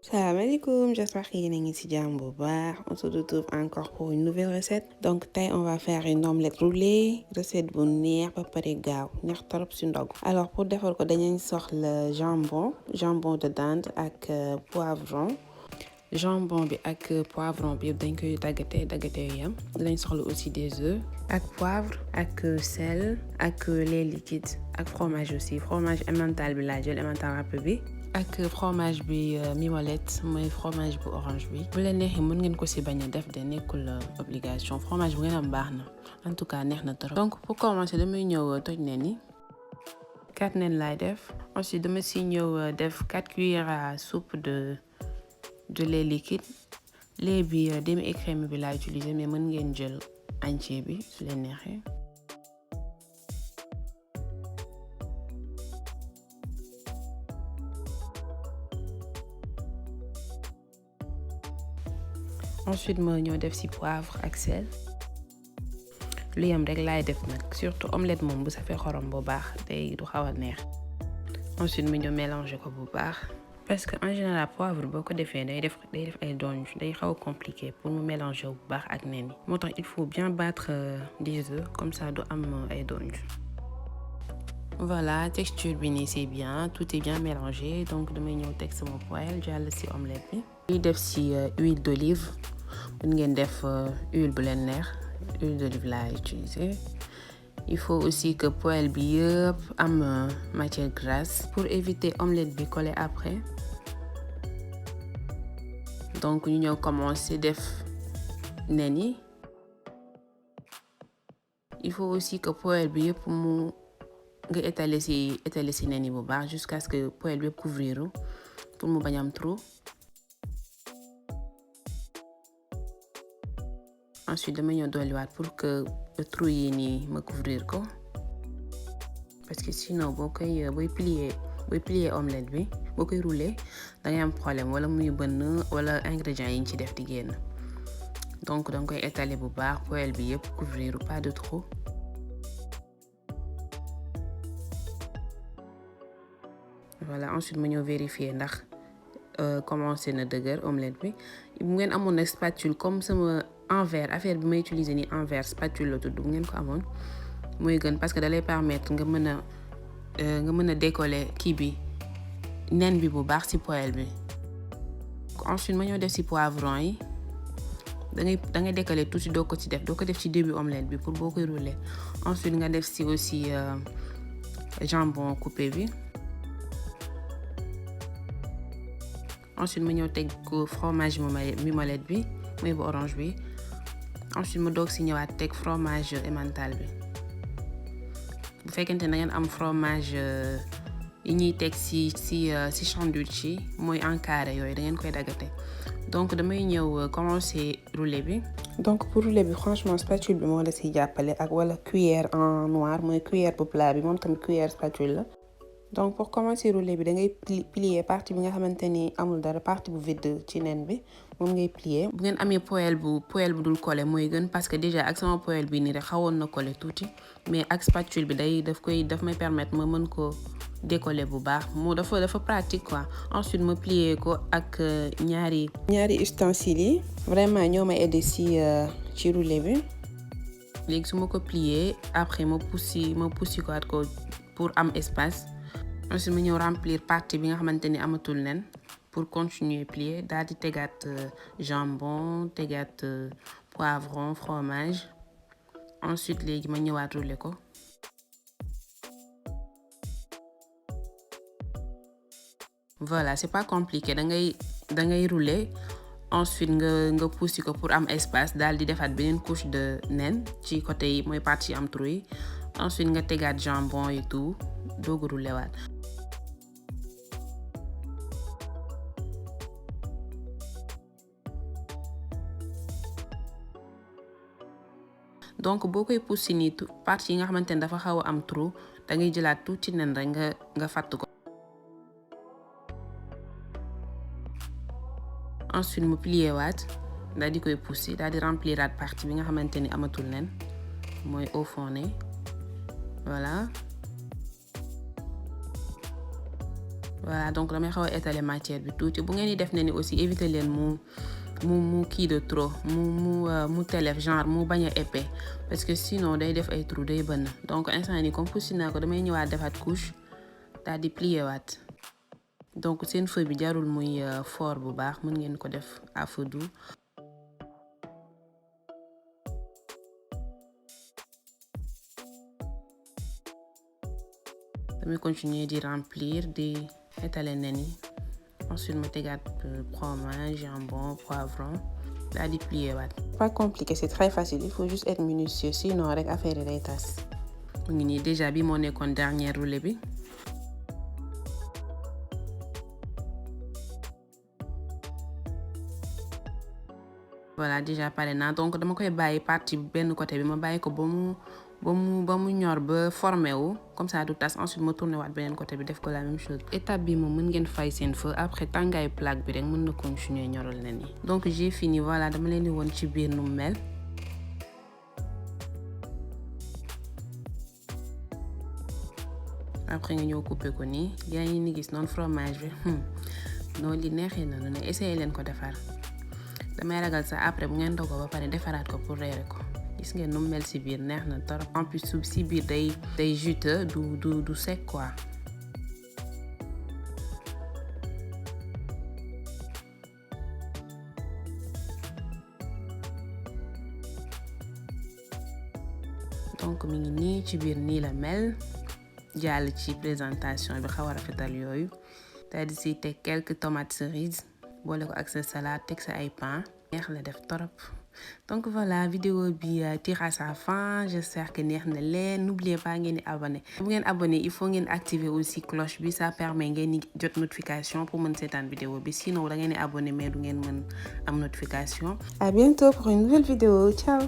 Salam alaikum, j'espère que yéen a ngi ci jàmm bu baax. On se retrouve encore pour une nouvelle recette. Donc tey on va faire une omelette roulée, recette bu neex ba pare gaaw neex trop ci ndog. Alors pour defar ko dañuy soxla jambon de dinde ak poivron. Jambon bi ak poivron bi yëpp dañ koy daggate yu yam. Dinañ soxla aussi des œufs ak poivre ak sel ak lait liquide ak fromage aussi. Fromage emmental bi laa jël emmental râpé bi. ak fromage bi mimolette mooy fromage bu orange bi bu leen neexee mën ngeen ko ci bañ a def de nekkul obligation fromage bu ngeen am baax na en tout cas neex na trop. Donc pour commencer damay ñëw toj nen yi 4 nen laay def. Ensuite dama ci ñëw def 4 cuillères à soupe de lait liquide. Lait bi demi-écrémé bi laa utiliser mais mën ngeen jël entier bi su leen neexee. Ensuite ma ñëw def ci poivre ak sel lu yam rek laay def nag surtout omelette moom bu safee xorom bu baax day du xaw a neex. Ensuite ma ñëw mélanger ko bu baax parce que en général poivre boo ko defee day def ay donj day xaw a compliqué pour mu mélanger bu baax ak nen yi moo tax il faut bien battre des œufs comme ça du am ay donj. Voilà texture bi nii c'est bien, tout est bien mélangé donc damay ñëw teg sama poêle jàll ci omelette bi. Li def ci huile d'olive. Mën ngeen def huile bu leen neex huile d'olive laa utiliser. Il faut aussi que poêle bi yëpp am matière grasse pour éviter omelette bi coller après. Donc ñu ñëw commencer def nen yi. Il faut aussi que poêle bi yëpp mu nga étaler ci nen yi bu baax jusqu'à ce que poêle bi yëpp couvrir pour mu bañ am trou. Ensuite dama ñëw dolliwaat pour que trou yi nii ma couvrir ko parce que sinon booy plier omelette bi boo koy rouler da ngay am problème wala muy bënn wala ingrédients yi ñu ci def di génn donc danga koy étaler bu baax poêle bi yëpp couvrir pas de trou. Voilà ensuite ma ñëw vérifier ndax commencé na dëgër omelette bi bu ngeen amoon na spatule comme sama envers affaire bi may utiliser ni envers spatule la tudd bu ngeen ko amoon mooy gën parce que da lay permettre nga mën a décoller kii bi nen bi bu baax ci poêle bi. Ensuite ma ñëw def ci poivron yi da ngay décoller tuuti doo ko def ci début omelette bi pour boo koy rouler. Ensuite nga def ci aussi jambon coupé bi. Ensuite ma ñëw teg ko fromage mimolette bi mooy bu orange bi. Ensuite ma doog ci ñëwaat teg fromage emmental bi bu fekkente ne da ngeen am fromage yi ñuy teg ci sandwich yi mooy en carré yooyu da ngeen koy daggate. Donc damay ñëw commencer rouler bi. Donc pour rouler bi franchement spatule bi moo la ci jàppale ak wala cuillère en noir mooy cuillère bu plat bi moom tamit cuillère spatule la. Donc pour commencer rouler bi da ngay plier partie bi nga xamante ni amul dara partie bu vide ci nen bi moom ngay plier. Bu ngeen amee poêle bu dul coller mooy gën parce que déjà ak sama poêle bi nii rek xawoon na coller tuuti mais ak spatule bi daf may permettre ma mën ko décoller bu baax moo dafa pratique quoi. Ensuite ma plier ko ak ñaari ustensiles yi vraiment ñoo ma aider ci rouler bi. Léegi su ma ko plier après ma poussi ko pour am espace. Ensuite ma ñëw remplir partie bi nga xamante ni amatul nen pour continuer plier daal di tegaat jambon tegaat poivron fromage. Ensuite léegi ma ñëwaat rouler ko. Voilà c'est pas compliqué da ngay rouler ensuite nga poussi ko pour am espace daal di defaat beneen couche de nen ci côté yi mooy partie am trou yi. Ensuite nga tegaat jambon et tout doog a rouler waat. Donc boo koy poussi nii partie yi nga xamante ne dafa xaw a am trou da ngay jëlaat tuuti nen rek nga fatt ko. Ensuite mu plier waat daal di koy poussi daal di rempliraat partie bi nga xamante ni amatul nen mooy au fond ne voilà voilà donc damay xaw a étaler matière bi tuuti bu ngeen di def ne ni aussi éviter leen mu kii de trop mu telef genre mu bañ a épais parce que sinon day def ay trou day bënn donc instant ni comme poussé naa ko damay ñëwaat defaat couche daal di plier waat donc seen feu bi jarul muy fort bu baax mën ngeen ko def à feu doux. damay continuer di remplir di étaler nen yi ensuite ma tegaat fromage jambon poivron daal di plier waat. pas compliqué c'est très facile il faut juste être minutieux sinon rek affaire yi day tas. mu ngi nii déjà bi moo nekkoon dernier roulé bi. voilà déjà pare naa donc dama koy bàyyi partie benn côté bi ma bàyyi ko ba mu ñor ba formé wu comme ça du tas ensuite ma tourné waat beneen côté bi def ko la même chose. étape bi moom mën ngeen fay seen feu après tàngaayu plaque bi rek mën na continuer ñorul leen yi. donc j'ai fini voilà dama leen di woon ci biir nu mel. après nga ñëw couper ko nii yaa ngi ni gis noonu fromage bi noonu li neexee na lu ne essayé leen ko defar. damay ragal sax après bu ngeen dogo ba pare defaraat ko pour reere ko gis ngeen nu mel ci biir neex na torop en plus suuf ci biir day juteux du sec quoi. donc mi ngi nii ci biir nii la mel jàll ci présentation bi xaw a rafetal yooyu daal di ci teg quelques tomates cerises boole ko ak sa salade teg sa ay pain neex la def torop. donc voilà vidéo bi tire à sa fin j'espère que neex na leen n'oubliez pas ngeen di abonné bu ngeen abonné il faut ngeen activer aussi cloche bi ça permet ngeen di jot notification pour mën seetaan vidéo bi sinon da ngeen di abonné mais du ngeen mën am notification. À bientôt pour une nouvelle vidéo, ciao.